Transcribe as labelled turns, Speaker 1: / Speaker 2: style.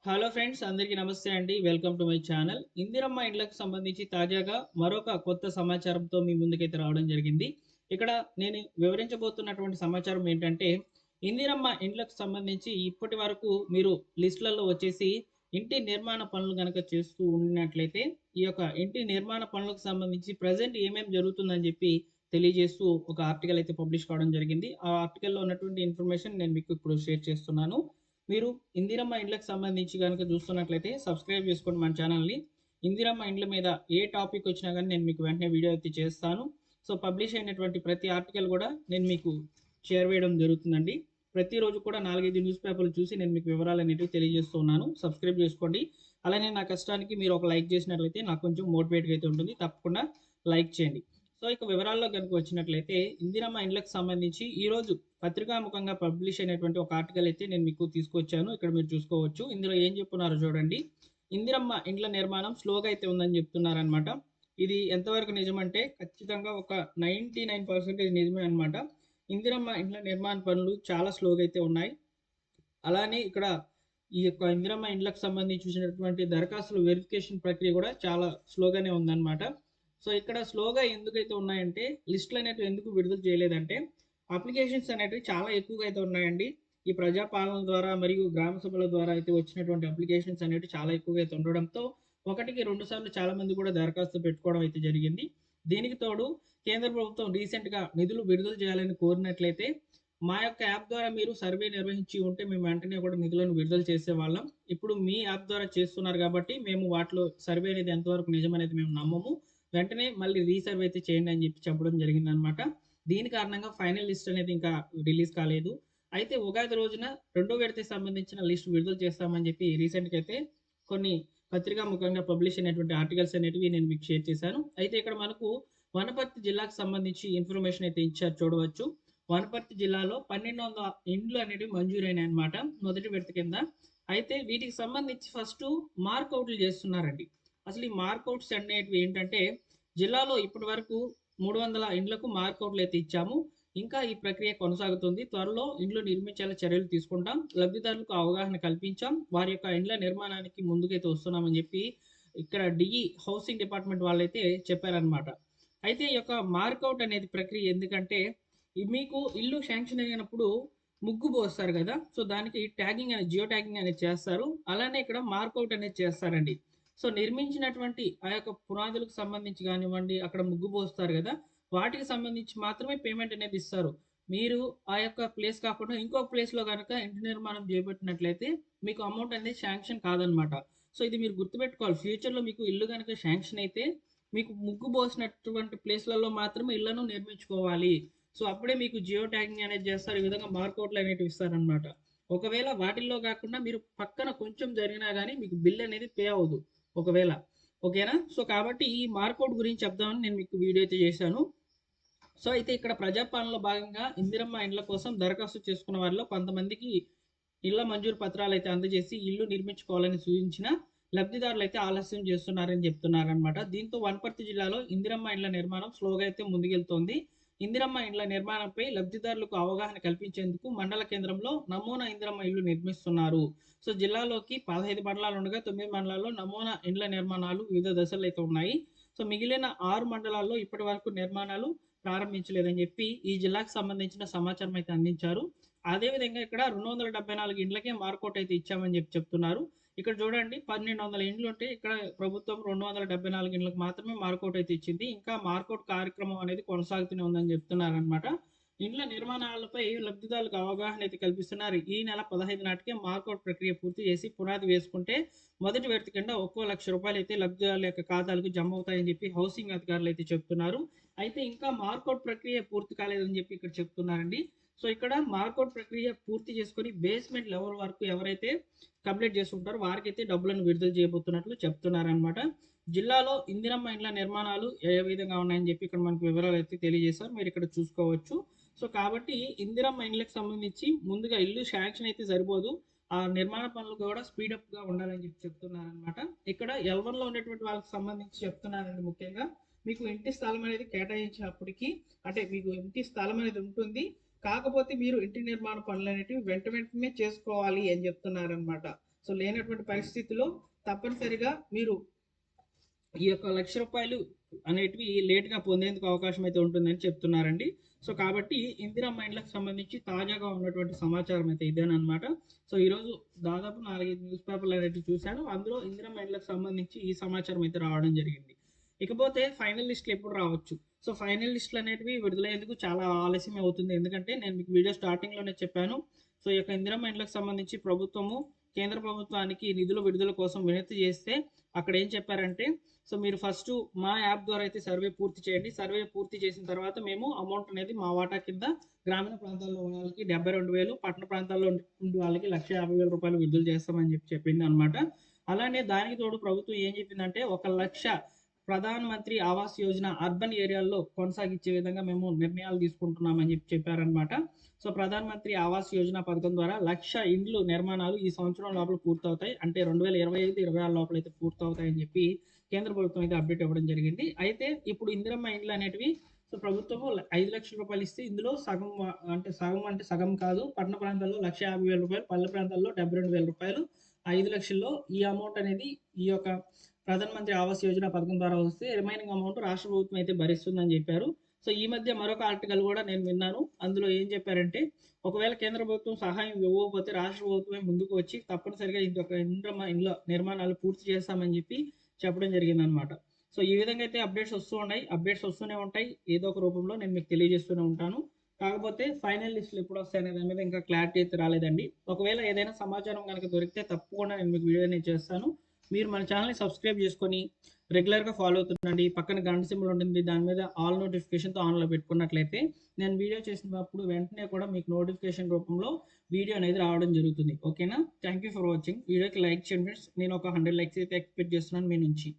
Speaker 1: Hello friends, అందరికీ నమస్తే అండి. Welcome to my channel. Indiramma ఇండ్లకు సంబంధించి తాజాగా మరొక కొత్త సమాచారంతో మీ ముందుకైతే రావడం జరిగింది. ఇక్కడ నేను వివరించబోతున్నటువంటి సమాచారం ఏంటంటే, ఇందిరమ్మ ఇండ్లకు సంబంధించి ఇప్పటి వరకు మీరు లిస్టులలో వచ్చేసి ఇంటి నిర్మాణ పనులు గనక చేస్తూ ఉన్నట్లయితే, ఈ యొక్క ఇంటి నిర్మాణ పనులకు సంబంధించి ప్రెజెంట్ ఏమేమి జరుగుతుందని చెప్పి తెలియజేస్తూ ఒక ఆర్టికల్ అయితే పబ్లిష్ కావడం జరిగింది. ఆ ఆర్టికల్‌లో ఉన్నటువంటి ఇన్ఫర్మేషన్ నేను మీకు ఇప్పుడు షేర్ చేస్తున్నాను. మీరు ఇందిరమ్మ ఇండ్లకు సంబంధించి గనుక చూస్తున్నట్లయితే సబ్స్క్రైబ్ చేసుకోండి మన ఛానల్‌ని. ఇందిరమ్మ ఇండ్ల మీద ఏ టాపిక్ వచ్చినా గానీ నేను మీకు వెంటనే వీడియో అయితే చేస్తాను. సో, పబ్లిష్ అయినటువంటి ప్రతి ఆర్టికల్ కూడా నేను మీకు చేరవేయడం జరుగుతుందండి. ప్రతిరోజు కూడా 4, 5 న్యూస్ పేపర్లు చూసి నేను మీకు వివరాలనేటివి తెలియజేస్తూ ఉన్నాను. సబ్స్క్రైబ్ చేసుకోండి. అలానే నా కష్టానికి మీరు ఒక లైక్ చేసినట్లయితే నాకు కొంచెం మోటివేట్‌గా అయితే ఉంటుంది. తప్పకుండా లైక్ చేయండి. సో, ఇక వివరాల్లో గనుక వచ్చినట్లయితే ఇందిరమ్మ ఇండ్లకు సంబంధించి ఈరోజు పత్రికాముఖంగా పబ్లిష్ అయినటువంటి ఒక ఆర్టికల్ అయితే నేను మీకు తీసుకొచ్చాను. ఇక్కడ మీరు చూసుకోవచ్చు. ఇందులో ఏం చెప్తున్నారో చూడండి. ఇందిరమ్మ ఇండ్ల నిర్మాణం స్లోగా అయితే ఉందని చెప్తున్నారనమాట. ఇది ఎంతవరకు నిజమంటే ఖచ్చితంగా ఒక 99% నిజమే అనమాట. ఇందిరమ్మ ఇండ్ల నిర్మాణ పనులు చాలా స్లోగా అయితే ఉన్నాయి. అలానే ఇక్కడ ఈ యొక్క ఇందిరమ్మ ఇండ్లకు సంబంధించి చూసినటువంటి దరఖాస్తుల వెరిఫికేషన్ ప్రక్రియ కూడా చాలా స్లోగానే ఉందన్నమాట. సో, ఇక్కడ స్లోగా ఎందుకైతే ఉన్నాయంటే లిస్టులు అనేటివి ఎందుకు విడుదల చేయలేదంటే అప్లికేషన్స్ అనేటివి చాలా ఎక్కువగా అయితే ఉన్నాయండి. ఈ ప్రజాపాలన ద్వారా మరియు గ్రామ సభల ద్వారా అయితే వచ్చినటువంటి అప్లికేషన్స్ అనేటివి చాలా ఎక్కువగా అయితే ఉండడంతో ఒకటికి 2 సార్లు చాలా మంది కూడా దరఖాస్తు పెట్టుకోవడం అయితే జరిగింది. దీనికి తోడు కేంద్ర ప్రభుత్వం రీసెంట్‌గా నిధులు విడుదల చేయాలని కోరినట్లయితే మా యొక్క యాప్ ద్వారా మీరు సర్వే నిర్వహించి ఉంటే మేము వెంటనే కూడా నిధులను విడుదల చేసేవాళ్ళం. ఇప్పుడు మీ యాప్ ద్వారా చేస్తున్నారు కాబట్టి మేము వాటిలో సర్వే అనేది ఎంతవరకు నిజమనేది మేము నమ్మము. వెంటనే మళ్ళీ రీసర్వే అయితే చేయండి అని చెప్పడం జరిగిందనమాట. దీని కారణంగా ఫైనల్ లిస్ట్ అనేది ఇంకా రిలీజ్ కాలేదు. అయితే ఉగాది రోజున రెండో విడతకి సంబంధించిన లిస్ట్ విడుదల చేస్తామని చెప్పి రీసెంట్‌గా అయితే కొన్ని పత్రికా ముఖంగా పబ్లిష్ అయినటువంటి ఆర్టికల్స్ అనేటివి నేను మీకు షేర్ చేశాను. అయితే ఇక్కడ మనకు వనపర్తి జిల్లాకు సంబంధించి ఇన్ఫర్మేషన్ అయితే ఇచ్చారు చూడవచ్చు. వనపర్తి జిల్లాలో 1200 ఇండ్లు అనేటివి మంజూరైనాయన్నమాట మొదటి విడత కింద. అయితే వీటికి సంబంధించి ఫస్టు మార్కౌట్లు చేస్తున్నారండి. అసలు ఈ మార్కౌట్స్ అనేటివి ఏంటంటే జిల్లాలో ఇప్పటి వరకు 300 ఇండ్లకు మార్కౌట్లు అయితే ఇచ్చాము. ఇంకా ఈ ప్రక్రియ కొనసాగుతుంది. త్వరలో ఇండ్లు నిర్మించేలా చర్యలు తీసుకుంటాం. లబ్ధిదారులకు అవగాహన కల్పించాం. వారి యొక్క ఇండ్ల నిర్మాణానికి ముందుకైతే వస్తున్నామని చెప్పి ఇక్కడ డిఈ హౌసింగ్ డిపార్ట్మెంట్ వాళ్ళైతే చెప్పారనమాట. అయితే ఈ యొక్క మార్కౌట్ అనేది ప్రక్రియ ఎందుకంటే మీకు ఇల్లు శాంక్షన్ అయినప్పుడు ముగ్గు పోస్తారు కదా! సో, దానికి ట్యాగింగ్ అనేది జియో ట్యాగింగ్ అనేది చేస్తారు. అలానే ఇక్కడ మార్కౌట్ అనేది చేస్తారండి. సో, నిర్మించినటువంటి ఆ యొక్క పునాదులకు సంబంధించి గానివ్వండి, అక్కడ ముగ్గు పోస్తారు గదా! వాటికి సంబంధించి మాత్రమే పేమెంట్ అనేది ఇస్తారు. మీరు ఆ యొక్క ప్లేస్ కాకుండా ఇంకొక ప్లేస్‌లో గనక ఇంటి నిర్మాణం చేపట్టినట్లయితే మీకు అమౌంట్ అనేది శాంక్షన్ కాదనమాట. సో, ఇది మీరు గుర్తుపెట్టుకోవాలి. ఫ్యూచర్‌లో మీకు ఇల్లు గనక శాంక్షన్ అయితే మీకు ముగ్గు పోసినటువంటి ప్లేస్‌లలో మాత్రమే ఇళ్లను నిర్మించుకోవాలి. సో, అప్పుడే మీకు జియో ట్యాగింగ్ అనేది చేస్తారు. ఈ విధంగా మార్కౌట్లు అనేటివి ఇస్తారనమాట. ఒకవేళ వాటిల్లో గాకుండా మీరు పక్కన కొంచెం జరిగినా గానీ మీకు బిల్ అనేది పే అవ్వదు. ఒకవేళ. ఓకేనా? సో, కాబట్టి ఈ మార్కౌట్ గురించి చెప్దామని నేను మీకు వీడియో అయితే చేశాను. సో, అయితే ఇక్కడ ప్రజాపాలనలో భాగంగా ఇందిరమ్మ ఇండ్ల కోసం దరఖాస్తు చేసుకున్న వారిలో కొంతమందికి ఇళ్ల మంజూరు పత్రాలైతే అందజేసి ఇల్లు నిర్మించుకోవాలని సూచించిన లబ్ధిదారులైతే ఆలస్యం చేస్తున్నారని చెప్తున్నారనమాట. దీంతో వనపర్తి జిల్లాలో ఇందిరమ్మ ఇండ్ల నిర్మాణం స్లోగా అయితే ముందుకెళ్తోంది. ఇందిరమ్మ ఇండ్ల నిర్మాణంపై లబ్ధిదారులకు అవగాహన కల్పించేందుకు మండల కేంద్రంలో నమూనా ఇందిరమ్మ ఇల్లు నిర్మిస్తున్నారు. సో, జిల్లాలోకి 15 మండలాలు ఉండగా 9 మండలాల్లో నమూనా ఇండ్ల నిర్మాణాలు వివిధ దశల్లో అయితే ఉన్నాయి. సో, మిగిలిన 6 మండలాల్లో ఇప్పటి వరకు నిర్మాణాలు ప్రారంభించలేదని చెప్పి ఈ జిల్లాకు సంబంధించిన సమాచారం అయితే అందించారు. అదేవిధంగా ఇక్కడ 274 ఇండ్లకే మార్కౌట్ అయితే ఇచ్చామని చెప్తున్నారు. ఇక్కడ చూడండి 1200 ఇండ్లు ఉంటే ఇక్కడ ప్రభుత్వం 274 ఇండ్లకు మాత్రమే మార్కౌట్ అయితే ఇచ్చింది. ఇంకా మార్కౌట్ కార్యక్రమం అనేది కొనసాగుతూనే ఉందని చెప్తున్నారనమాట. ఇండ్ల నిర్మాణాలపై లబ్ధిదారులకు అవగాహన అయితే కల్పిస్తున్నారు. ఈ నెల 15 నాటికే మార్కౌట్ ప్రక్రియ పూర్తి చేసి పునాది వేసుకుంటే మొదటి విడత కింద ఒక్కో ₹1,00,000 అయితే లబ్ధిదారుల యొక్క ఖాతాలకు జమ అవుతాయని చెప్పి హౌసింగ్ అధికారులు అయితే చెప్తున్నారు. అయితే ఇంకా మార్కౌట్ ప్రక్రియ పూర్తి కాలేదని చెప్పి ఇక్కడ చెప్తున్నారండి. సో, ఇక్కడ మార్కౌట్ ప్రక్రియ పూర్తి చేసుకొని బేస్మెంట్ లెవెల్ వరకు ఎవరైతే కంప్లీట్ చేసుకుంటారో వారికైతే డబ్బులను విడుదల చేయబోతున్నట్లు చెప్తున్నారనమాట. జిల్లాలో ఇందిరమ్మ ఇండ్ల నిర్మాణాలు ఏ విధంగా ఉన్నాయని చెప్పి ఇక్కడ మనకు వివరాలు అయితే తెలియజేశారు. మీరు ఇక్కడ చూసుకోవచ్చు. సో, కాబట్టి ఇందిరమ్మ ఇండ్లకు సంబంధించి ముందుగా ఇల్లు శాంక్షన్ అయితే సరిపోదు. ఆ నిర్మాణ పనులు కూడా స్పీడప్‌గా ఉండాలని చెప్పి చెప్తున్నారనమాట. ఇక్కడ L1లో ఉన్నటువంటి వాళ్ళకి సంబంధించి చెప్తున్నానండి ముఖ్యంగా. మీకు ఇంటి స్థలం అనేది కేటాయించినప్పటికి అంటే మీకు ఇంటి స్థలం అనేది ఉంటుంది. కాకపోతే మీరు ఇంటి నిర్మాణ పనులనేటివి వెంటనే చేసుకోవాలి అని చెప్తున్నారనమాట. సో లేనటువంటి పరిస్థితిలో తప్పనిసరిగా మీరు ఈ యొక్క ₹1,00,000 అనేటివి లేట్‌గా పొందేందుకు అవకాశం అయితే ఉంటుందని చెప్తున్నారండి. సో కాబట్టి ఇందిరమ్మ ఇండ్లకు సంబంధించి తాజాగా ఉన్నటువంటి సమాచారం అయితే ఇదేననమాట. సో ఈరోజు దాదాపు 4, 5 న్యూస్ పేపర్‌లు అనేటివి చూశాను. అందులో ఇందిరమ్మ ఇండ్లకు సంబంధించి ఈ సమాచారం అయితే రావడం జరిగింది. ఇకపోతే ఫైనల్ లిస్ట్‌లు ఎప్పుడు రావచ్చు? సో ఫైనల్ లిస్ట్‌లు అనేటివి విడుదలయ్యేందుకు చాలా ఆలస్యమే అవుతుంది. ఎందుకంటే నేను మీకు వీడియో స్టార్టింగ్‌లోనే చెప్పాను. సో ఈ యొక్క ఇందిరమ్మ ఇండ్లకు సంబంధించి ప్రభుత్వము కేంద్ర ప్రభుత్వానికి నిధుల విడుదల కోసం వినతి చేస్తే అక్కడ ఏం చెప్పారంటే, సో మీరు ఫస్టు మా యాప్ ద్వారా అయితే సర్వే పూర్తి చేయండి. సర్వే పూర్తి చేసిన తర్వాత మేము అమౌంట్ అనేది మా వాటా కింద గ్రామీణ ప్రాంతాల్లో ఉన్న వాళ్ళకి 72,000, పట్టణ ప్రాంతాల్లో ఉండే వాళ్ళకి ₹1,50,000 విడుదల చేస్తామని చెప్పిందనమాట. అలానే దానికి తోడు ప్రభుత్వం ఏం చెప్పిందంటే 1,00,000 ప్రధాన్ మంత్రి ఆవాస్ యోజన అర్బన్ ఏరియాల్లో కొనసాగించే విధంగా మేము నిర్ణయాలు తీసుకుంటున్నామని చెప్పారనమాట. సో ప్రధాన్ మంత్రి ఆవాస్ యోజన పథకం ద్వారా 1,00,000 ఇండ్లు నిర్మాణాలు ఈ సంవత్సరం లోపల పూర్తవుతాయి. అంటే 2025, 26 లోపల అయితే పూర్తవుతాయని చెప్పి కేంద్ర ప్రభుత్వం అయితే అప్డేట్ ఇవ్వడం జరిగింది. అయితే ఇప్పుడు ఇందిరమ్మ ఇండ్లు అనేటివి సో ప్రభుత్వము ₹5,00,000 ఇస్తే ఇందులో సగం సగం కాదు. పట్టణ ప్రాంతాల్లో ₹1,50,000, పల్లె ప్రాంతాల్లో ₹72,000, 5,00,000లో ఈ అమౌంట్ అనేది ఈ యొక్క ప్రధాన్ మంత్రి ఆవాస్ యోజన పథకం ద్వారా వస్తే రిమైనింగ్ అమౌంట్ రాష్ట్ర ప్రభుత్వం అయితే భరిస్తుందని చెప్పారు. సో ఈ మధ్య మరొక ఆర్టికల్ కూడా నేను విన్నాను. అందులో ఏం చెప్పారంటే ఒకవేళ కేంద్ర ప్రభుత్వం సహాయం ఇవ్వకపోతే రాష్ట్ర ప్రభుత్వమే ముందుకు వచ్చి తప్పనిసరిగా ఇంకొక ఇందిరమ్మ ఇండ్ల నిర్మాణాలు పూర్తి చేస్తామని చెప్పడం జరిగిందనమాట. సో ఈ విధంగా అయితే అప్డేట్స్ వస్తూ ఉన్నాయి. అప్డేట్స్ వస్తూనే ఉంటాయి. ఏదో ఒక రూపంలో నేను మీకు తెలియజేస్తూనే ఉంటాను. కాకపోతే ఫైనల్ లిస్టులు ఎప్పుడు వస్తాయనే దాని మీద ఇంకా క్లారిటీ అయితే రాలేదండి. ఒకవేళ ఏదైనా సమాచారం కనుక దొరికితే తప్పకుండా నేను మీకు వీడియో అనేది చేస్తాను. మీరు మన ఛానల్‌ని సబ్స్క్రైబ్ చేసుకొని రెగ్యులర్‌గా ఫాలో అవుతుండండి. పక్కన గంట సింబల్ ఉంటుంది. దాని మీద ఆల్ నోటిఫికేషన్‌తో ఆన్‌లో పెట్టుకున్నట్లయితే నేను వీడియో చేసినప్పుడు వెంటనే కూడా మీకు నోటిఫికేషన్ రూపంలో వీడియో అనేది రావడం జరుగుతుంది. ఓకేనా? Thank you for watching. వీడియోకి లైక్ చేయండి ఫ్రెండ్స్. నేను ఒక 100 లైక్స్ అయితే ఎక్స్‌పెక్ట్ చేస్తున్నాను మీ నుంచి.